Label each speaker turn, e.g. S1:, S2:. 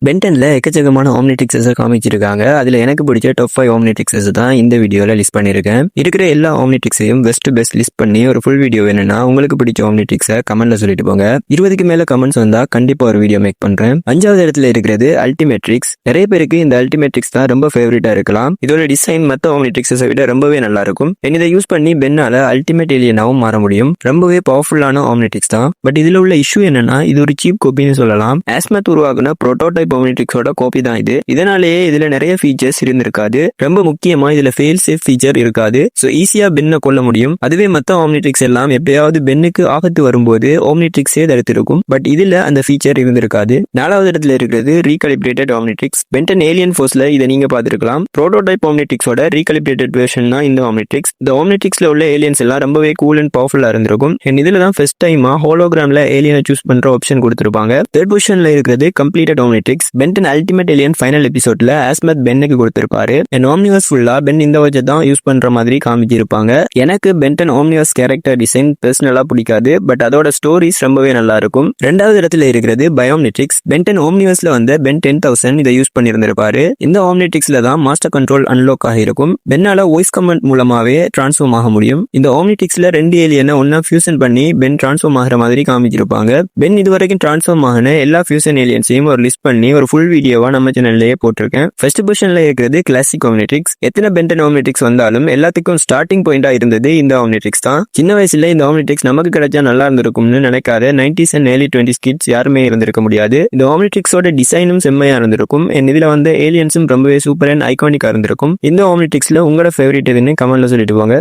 S1: பென்டன்ல எக்கச்சக்கமான ஆம்னிட்ரிக்ஸஸை காமிச்சிருக்காங்க. அதுல எனக்கு பிடிச்ச டாப் 5 ஆம்னிட்ரிக்ஸஸ் தான் இந்த வீடியோல லிஸ்ட் பண்ணிருக்கேன். இருக்கிற எல்லா ஆம்னிட்ரிக்ஸையும் பெஸ்ட் லிஸ்ட் பண்ணி ஒரு ஃபுல் வீடியோ வேணும்னா உங்களுக்கு பிடிச்ச ஆம்னிட்ரிக்ஸை கமெண்ட்ல சொல்லிட்டு போங்க. 20க்கு மேல கமெண்ட்ஸ் வந்தா கண்டிப்பா ஒரு வீடியோ மேக் பண்றேன். 5வது இடத்துல இருக்கிறது அல்டிமேட்ரிக்ஸ். நிறைய பேருக்கு இந்த அல்டிமேட்ரிக்ஸ் தான் ரொம்ப ஃபேவரட்டா இருக்கலாம். இதோட டிசைன் மற்ற ஆம்னிட்ரிக்ஸை விட ரொம்பவே நல்லா இருக்கும். இதை யூஸ் பண்ணி பென்னால அல்டிமேட் ஏலியனாவும் மாற முடியும். ரொம்பவே பவர்ஃபுல்லான ஆம்னிட்ரிக்ஸ் தான். பட் இதுல உள்ள இஷ்யூ என்னன்னா இது ஒரு சீப் காப்பின்னு சொல்லலாம். ஆஸ்மத் உருவாக்குன புரோட்டோடைப் ஆம்னிட்ரிக்ஸோட காப்பி தான் இது. இதனாலேயே இதுல நிறைய ஃபீச்சர்ஸ் இருந்திருக்காது. ரொம்ப முக்கியமா இதுல ஃபெயில் சேஃப் ஃபீச்சர் இருக்காது. சோ ஈஸியா பென்னை கொல்ல முடியும். அதுவே மத்த ஆம்னிட்ரிக்ஸ் எல்லாம் எப்பயாவது பென்னுக்கு ஆபத்து வரும்போது ஆம்னிட்ரிக்ஸே தடுத்திருக்கும். பட் இதுல அந்த ஃபீச்சர் இருந்திருக்காது. 4வது இடத்துல இருக்கிறது ரீகலிப்ரேட்டட் ஆம்னிட்ரிக்ஸ். பென்டன் ஏலியன் ஃபோர்ஸ்ல இதை நீங்க பார்த்திருக்கலாம். புரோட்டோடைப் ஆம்னிட்ரிக்ஸோட ரீகலிப்ரேட்டட் வெர்ஷன் தான் இந்த ஆம்னிட்ரிக்ஸ். இந்த ஆம்னிட்ரிக்ஸ்ல உள்ள ஏலியன்ஸ் எல்லாம் ரொம்பவே கூல் அண்ட் பவர்ஃபுல்லா இருந்திருக்கும். இதுல தான் ஃபர்ஸ்ட் டைமா ஹோலோகிராம்ல ஏலியனை சூஸ் பண்ற ஆப்ஷன் கொடுத்திருப்பாங்க. தேர்ட் பொசிஷன்ல இருக்கிறது completed Omnitrix. Ben 10 ultimate alien final எபிசோட்ல ஆஸ்மத் பென்னுக்கு கொடுத்திருப்பாரு. ஆம்னிவர்ஸ் ஃபுல்லா பென் இந்த வச்ச தான் யூஸ் பண்ற மாதிரி காமிச்சிருப்பாங்க. எனக்கு பென்டன் ஆம்னிவர்ஸ் கேரக்டர் டிசைன் பர்சனலா பிடிக்காது. பட் அதோட ஸ்டோரிஸ் ரொம்பவே நல்லா இருக்கும். 2வது இடத்துல இருக்கிறது பயோம்னிட்ரிக்ஸ். பென்டன் ஆம்னிவர்ஸ்ல வந்த பென் 10,000 இதை யூஸ் பண்ணியிருந்திருப்பாரு. இந்த ஆம்னிட்ரிக்ஸ்ல தான் மாஸ்டர் கண்ட்ரோல் அன்லாக் ஆகிருக்கும். பென்னால வாய்ஸ் கமெண்ட் மூலமாவே டிரான்ஸ்ஃபார்ம் ஆக முடியும். இந்த ஆம்னிட்ரிக்ஸ்ல 2 ஏலியனை ஒன்னா ஃபியூசன் பண்ணி பென் டிரான்ஸ்ஃபார்ம் ஆகிற மாதிரி காமிச்சிருப்பாங்க. பென் இதுவரைக்கும் டிரான்ஸ்ஃபார்ம் ஆகின எல்லா ஃபியூசன் ஏலியன்ஸையும் ஒரு லிஸ்ட் பண்ணி ஒரு ஃபுல் வீடியோவா நம்ம சேனல்லையே போட்டிருக்கேன். ஃபர்ஸ்ட் பொசிஷன்ல இருக்கிறது கிளாசிக் ஆம்னிட்ரிக்ஸ். எத்தனை பென்டன் ஆம்னிட்ரிக்ஸ் வந்தாலும் எல்லாத்துக்கும் ஸ்டார்டிங் பாயிண்டா இருந்தது இந்த ஆம்னிட்ரிக்ஸ் தான். சின்ன வயசுல இந்த ஆம்னிட்ரிக்ஸ் நமக்கு கிடைச்சா நல்லா இருந்திருக்கும்னு நினைக்காத 90s and early 20s kids யாருமே இருந்திருக்க முடியாது. இந்த ஆம்னிட்ரிக்ஸோட டிசைனும் செம்மையா இருந்திருக்கும். இதுல வந்து ஏலியன்ஸும் ரொம்பவே சூப்பர் அண்ட் ஐகானிக்கா இருந்திருக்கும். இந்த ஆம்னிட்ரிக்ஸ்ல உங்களோட ஃபேவரட் எதுன்னு கமெண்ட்ல சொல்லிட்டு போங்க.